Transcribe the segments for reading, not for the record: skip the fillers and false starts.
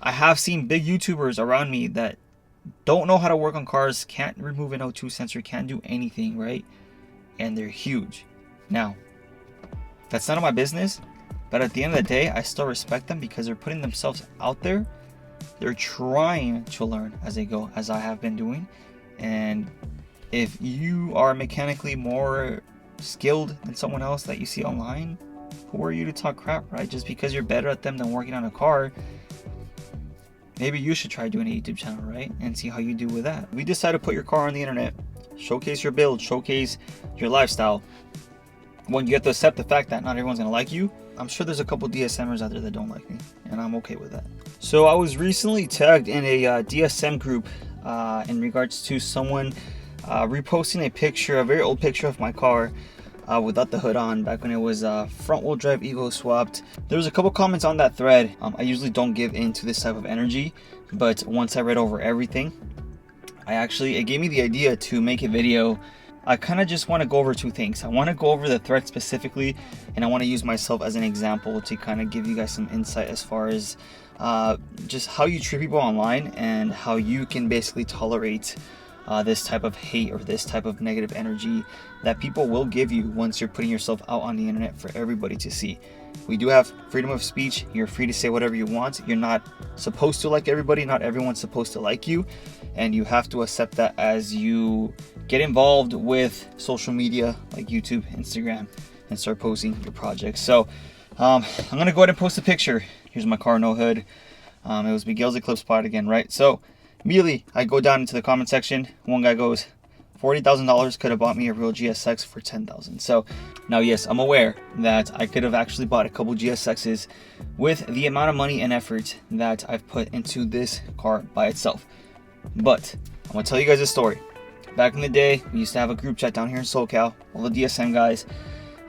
I have seen big YouTubers around me that don't know how to work on cars, can't remove an O2 sensor, can't do anything, right? And they're huge. Now, that's none of my business, but at the end of the day, I still respect them because they're putting themselves out there. They're trying to learn as they go, as I have been doing. And if you are mechanically more skilled than someone else that you see online, who are you to talk crap, right? Just because you're better at them than working on a car, maybe you should try doing a YouTube channel, right? And see how you do with that. We decide to put your car on the internet, showcase your build, showcase your lifestyle. When you have to accept the fact that not everyone's gonna like you, I'm sure there's a couple DSMers out there that don't like me, and I'm okay with that. So I was recently tagged in a DSM group in regards to someone reposting a picture, a very old picture of my car without the hood on, back when it was front wheel drive Evo swapped. There was a couple comments on that thread. I usually don't give in to this type of energy, but once I read over everything, it gave me the idea to make a video. I kind of just want to go over two things. I want to go over the thread specifically, and I want to use myself as an example to kind of give you guys some insight as far as just how you treat people online and how you can basically tolerate this type of hate or this type of negative energy that people will give you once you're putting yourself out on the internet for everybody to see. We do have freedom of speech. You're free to say whatever you want. You're not supposed to like everybody. Not everyone's supposed to like you, and you have to accept that as you get involved with social media like YouTube, Instagram, and start posting your projects. So I'm gonna go ahead and post a picture. Here's my car, no hood. It was Miguel's Eclipse spot again, right? So immediately I go down into the comment section. One guy goes, $40,000 could have bought me a real GSX for $10,000. So now, yes, I'm aware that I could have actually bought a couple GSXs with the amount of money and effort that I've put into this car by itself. But I'm gonna tell you guys a story. Back in the day, we used to have a group chat down here in SoCal, all the DSM guys,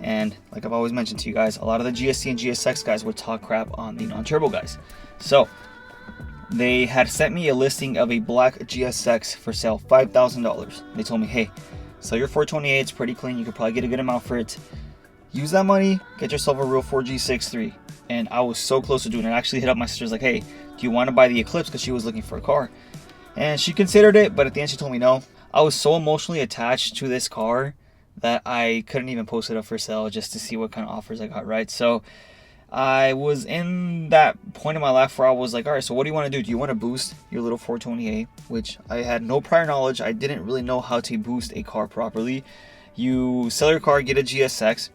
and like I've always mentioned to you guys, a lot of the GSC and GSX guys would talk crap on the non-turbo guys. So they had sent me a listing of a black GSX for sale, $5,000. They told me, hey, sell your 428, it's pretty clean, you could probably get a good amount for it. Use that money, get yourself a real 4G63. And I was so close to doing it. I actually hit up my sister's like, hey, do you want to buy the Eclipse? Because she was looking for a car. And she considered it, but at the end she told me no. I was so emotionally attached to this car that I couldn't even post it up for sale just to see what kind of offers I got, right? So I was in that point in my life where I was like, all right, so what do you want to do? Do you want to boost your little 428? Which I had no prior knowledge. I didn't really know how to boost a car properly. You sell your car, get a GSX.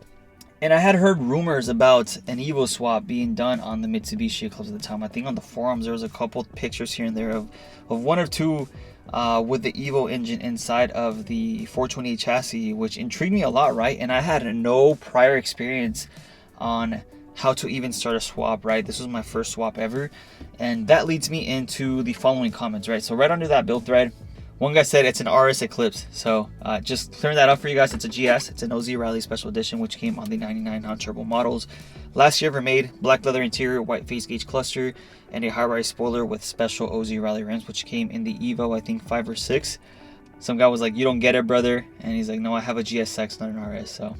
And I had heard rumors about an Evo swap being done on the Mitsubishi Eclipse at the time. I think on the forums there was a couple pictures here and there of one or two with the Evo engine inside of the 428 chassis, which intrigued me a lot, right? And I had no prior experience on how to even start a swap, right? This was my first swap ever. And that leads me into the following comments, right? So right under that build thread, one guy said it's an RS Eclipse. So just clearing that up for you guys. It's a GS. It's an OZ Riley Special Edition, which came on the 99 non-turbo models. Last year ever made, black leather interior, white face gauge cluster, and a high-rise spoiler with special OZ Riley rims, which came in the Evo, I think 5 or 6. Some guy was like, you don't get it, brother. And he's like, no, I have a GSX, not an RS. So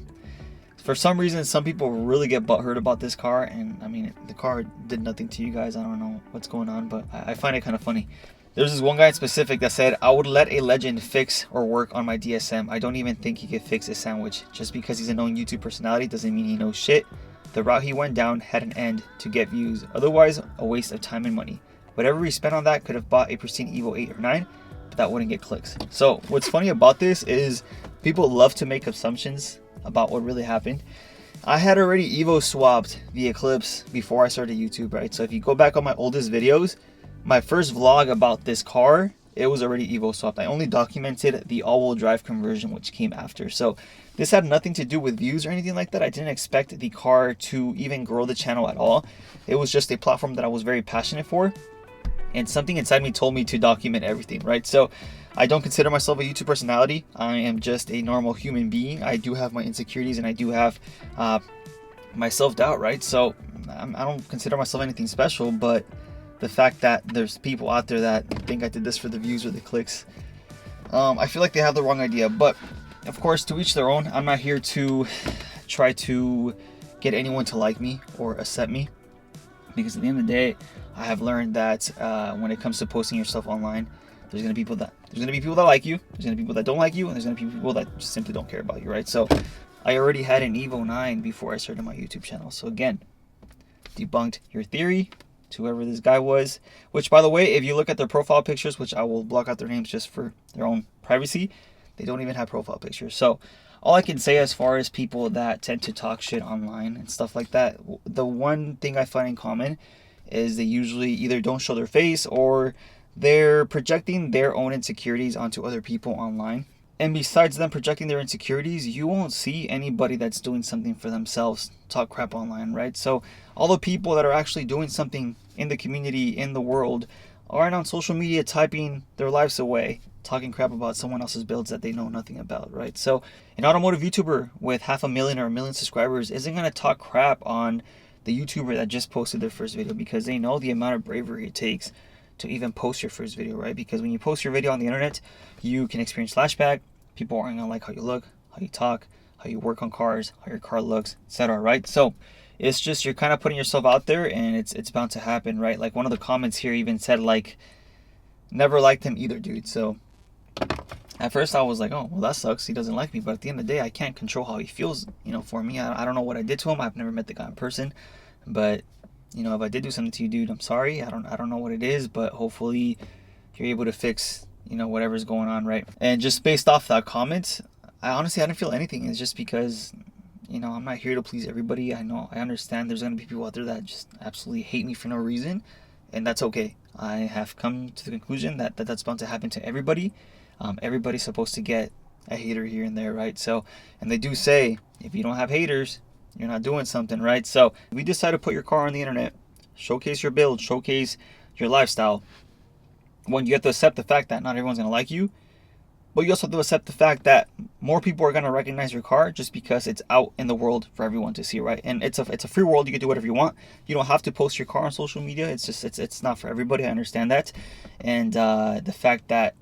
for some reason, some people really get butthurt about this car. And I mean, the car did nothing to you guys. I don't know what's going on, but I find it kind of funny. There's this one guy in specific that said, I would let a legend fix or work on my DSM. I don't even think he could fix a sandwich. Just because he's a known YouTube personality doesn't mean he knows shit. The route he went down had an end to get views. Otherwise, a waste of time and money. Whatever he spent on that could have bought a pristine Evo 8 or 9, but that wouldn't get clicks. So what's funny about this is people love to make assumptions about what really happened. I had already Evo swapped the Eclipse before I started YouTube, right? So if you go back on my oldest videos, my first vlog about this car, it was already Evo swapped. I only documented the all-wheel drive conversion, which came after. So this had nothing to do with views or anything like that. I didn't expect the car to even grow the channel at all. It was just a platform that I was very passionate for, and something inside me told me to document everything, right? So I don't consider myself a YouTube personality. I am just a normal human being. I do have my insecurities, and I do have my self-doubt, right? So I don't consider myself anything special, but the fact that there's people out there that think I did this for the views or the clicks, I feel like they have the wrong idea. But of course, to each their own. I'm not here to try to get anyone to like me or accept me, because at the end of the day, I have learned that when it comes to posting yourself online, there's gonna be people that like you, there's gonna be people that don't like you, and there's gonna be people that just simply don't care about you, right? So I already had an Evo 9 before I started my YouTube channel. So again, debunked your theory to whoever this guy was. Which, by the way, if you look at their profile pictures, which I will block out their names just for their own privacy, they don't even have profile pictures. So all I can say as far as people that tend to talk shit online and stuff like that, the one thing I find in common is they usually either don't show their face or they're projecting their own insecurities onto other people online. And besides them projecting their insecurities, you won't see anybody that's doing something for themselves talk crap online, right? So all the people that are actually doing something in the community, in the world, aren't on social media typing their lives away, talking crap about someone else's builds that they know nothing about, right? So an automotive YouTuber with 500,000 or 1 million subscribers isn't going to talk crap on the YouTuber that just posted their first video, because they know the amount of bravery it takes to even post your first video, right? Because when you post your video on the internet, you can experience flashback. People aren't gonna like how you look, how you talk, how you work on cars, how your car looks, etc., right? So it's just, you're kind of putting yourself out there, and it's bound to happen, right? Like one of the comments here even said, like, never liked him either, dude. So at first I was like, oh, well, that sucks, he doesn't like me. But at the end of the day, I can't control how he feels, for me. I don't know what I did to him. I've never met the guy in person, but if I did do something to you, dude, I'm sorry. I don't know what it is, but hopefully you're able to fix, whatever's going on, right? And just based off that comment, I didn't feel anything. It's just because, I'm not here to please everybody. I understand there's going to be people out there that just absolutely hate me for no reason, and that's okay. I have come to the conclusion that that's bound to happen to everybody. Everybody's supposed to get a hater here and there, right? So, and they do say, if you don't have haters, you're not doing something, right? So if you decide to put your car on the internet, showcase your build, showcase your lifestyle, one, you have to accept the fact that not everyone's going to like you, but you also have to accept the fact that more people are going to recognize your car just because it's out in the world for everyone to see, right? And it's a free world. You can do whatever you want. You don't have to post your car on social media. It's just it's not for everybody. I understand that. And the fact that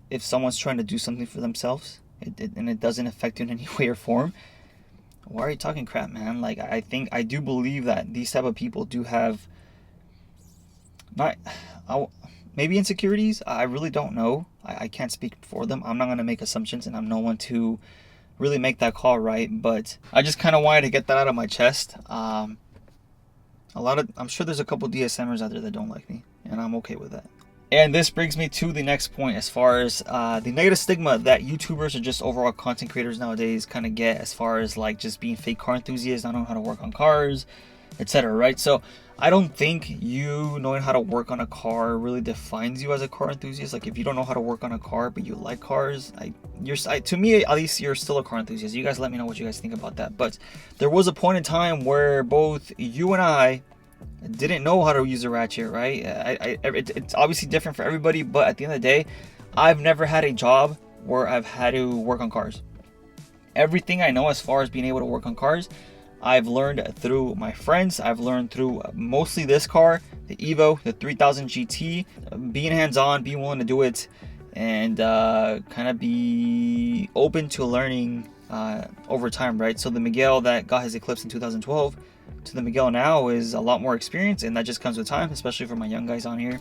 if someone's trying to do something for themselves and it doesn't affect you in any way or form, why are you talking crap, man? Like, I do believe that these type of people do have maybe insecurities. I really don't know. I can't speak for them. I'm not going to make assumptions, and I'm no one to really make that call, right? But I just kind of wanted to get that out of my chest. I'm sure there's a couple DSMers out there that don't like me, and I'm okay with that. And this brings me to the next point, as far as the negative stigma that YouTubers or just overall content creators nowadays kind of get, as far as like just being fake car enthusiasts, not knowing how to work on cars, etc., right? So I don't think you knowing how to work on a car really defines you as a car enthusiast. Like, if you don't know how to work on a car but you like cars, to me at least, you're still a car enthusiast. You guys let me know what you guys think about that. But there was a point in time where both you and I didn't know how to use a ratchet, right? It's obviously different for everybody, but at the end of the day, I've never had a job where I've had to work on cars. Everything I know as far as being able to work on cars, I've learned through my friends. I've learned through mostly this car, the Evo, the 3000 GT, being hands-on, being willing to do it, and kind of be open to learning over time, right? So the Miguel that got his Eclipse in 2012 to the Miguel now is a lot more experience, and that just comes with time, especially for my young guys on here.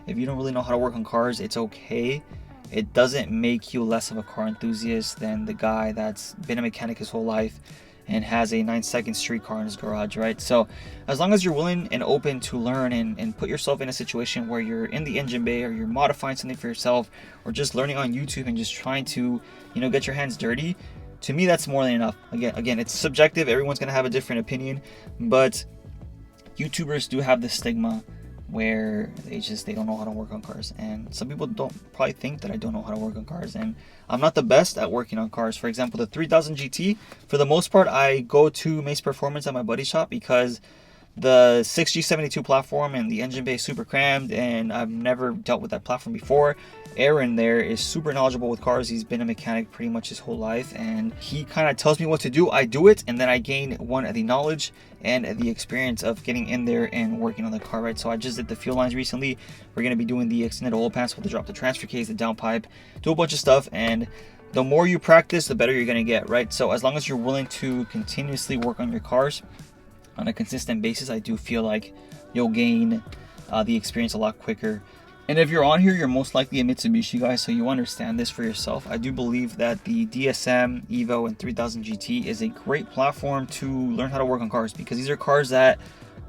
If you don't really know how to work on cars, it's okay. It doesn't make you less of a car enthusiast than the guy that's been a mechanic his whole life and has a 9-second street car in his garage, right? So as long as you're willing and open to learn and put yourself in a situation where you're in the engine bay, or you're modifying something for yourself, or just learning on YouTube and just trying to, get your hands dirty, to me, that's more than enough. Again, it's subjective. Everyone's going to have a different opinion, but YouTubers do have this stigma where they don't know how to work on cars. And some people don't probably think that I don't know how to work on cars, and I'm not the best at working on cars. For example, the 3000 GT, for the most part, I go to Mace Performance at my buddy's shop because the 6G72 platform and the engine bay is super crammed, and I've never dealt with that platform before. Aaron there is super knowledgeable with cars. He's been a mechanic pretty much his whole life, and he kind of tells me what to do. I do it, and then I gain the knowledge and the experience of getting in there and working on the car, right? So I just did the fuel lines recently. We're going to be doing the extended oil pans with the drop the transfer case, the downpipe, do a bunch of stuff, and the more you practice, the better you're going to get, right? So as long as you're willing to continuously work on your cars on a consistent basis, I do feel like you'll gain the experience a lot quicker. And if you're on here, you're most likely a Mitsubishi guy, so you understand this for yourself. I do believe that the DSM, Evo, and 3000 GT is a great platform to learn how to work on cars, because these are cars that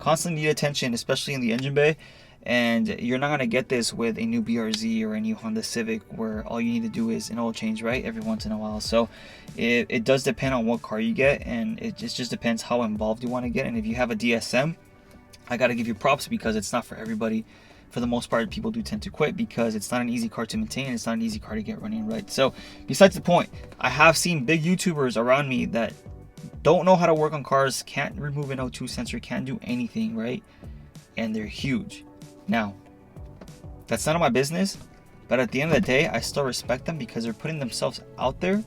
constantly need attention, especially in the engine bay. And you're not going to get this with a new BRZ or a new Honda Civic, where all you need to do is an oil change, right, every once in a while. So it does depend on what car you get, and it just depends how involved you want to get. And if you have a DSM, I got to give you props, because it's not for everybody. For the most part, people do tend to quit because it's not an easy car to maintain, and it's not an easy car to get running, right? So besides the point, I have seen big YouTubers around me that don't know how to work on cars, can't remove an O2 sensor, can't do anything, right? And they're huge. Now, that's none of my business, but at the end of the day, I still respect them, because they're putting themselves out there.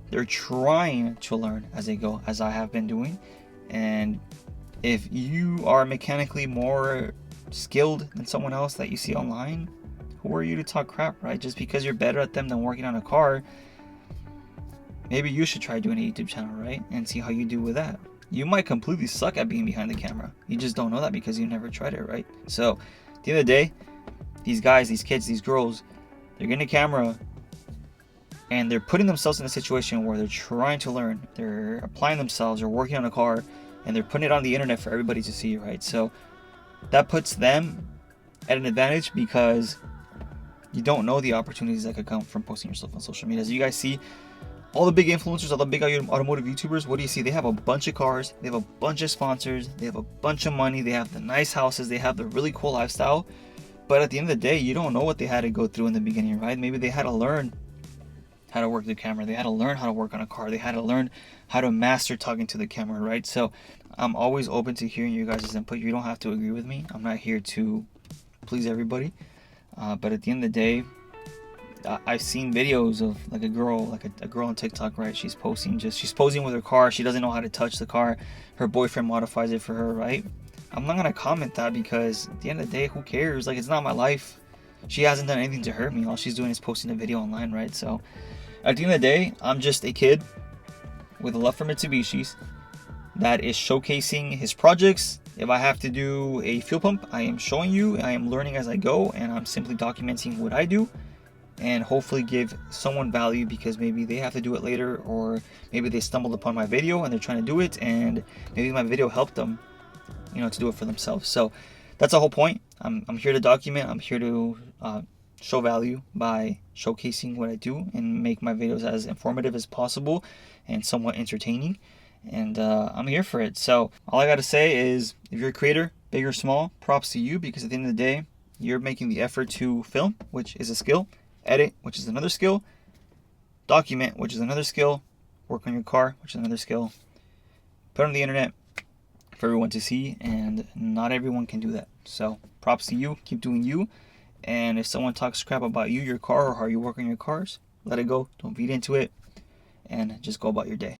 They're trying to learn as they go, as I have been doing. And if you are mechanically more skilled than someone else that you see online, who are you to talk crap, right? Just because you're better at them than working on a car, maybe you should try doing a YouTube channel, right? And see how you do with that. You might completely suck at being behind the camera. You just don't know that because you never tried it, right? So at the end of the day, these guys, these kids, these girls, they're getting a camera and they're putting themselves in a situation where they're trying to learn. They're applying themselves, or working on a car, and they're putting it on the internet for everybody to see, right? So that puts them at an advantage, because you don't know the opportunities that could come from posting yourself on social media. As you guys see, all the big influencers, all the big automotive YouTubers, what do you see? They have a bunch of cars, they have a bunch of sponsors, they have a bunch of money, they have the nice houses, they have the really cool lifestyle. But at the end of the day, you don't know what they had to go through in the beginning, right? Maybe they had to learn how to work the camera, they had to learn how to work on a car, they had to learn how to master talking to the camera, right? So I'm always open to hearing you guys' input. You don't have to agree with me. I'm not here to please everybody. But at the end of the day, I've seen videos of like a girl on TikTok, right? She's posing with her car. She doesn't know how to touch the car. Her boyfriend modifies it for her, right? I'm not gonna comment that, because at the end of the day, who cares? Like, it's not my life. She hasn't done anything to hurt me. All she's doing is posting a video online, right? So at the end of the day, I'm just a kid with a love for Mitsubishis that is showcasing his projects. If I have to do a fuel pump, I am showing you. I am learning as I go, and I'm simply documenting what I do, and hopefully give someone value, because maybe they have to do it later, or maybe they stumbled upon my video and they're trying to do it, and maybe my video helped them, to do it for themselves. So that's the whole point. I'm here to document. I'm here to show value by showcasing what I do, and make my videos as informative as possible and somewhat entertaining. And I'm here for it. So all I got to say is, if you're a creator, big or small, props to you, because at the end of the day, you're making the effort to film, which is a skill, edit, which is another skill, document, which is another skill, work on your car, which is another skill, put it on the internet for everyone to see, and not everyone can do that. So props to you. Keep doing you. And if someone talks crap about you, your car, or how you work on your cars, let it go. Don't feed into it, and just go about your day.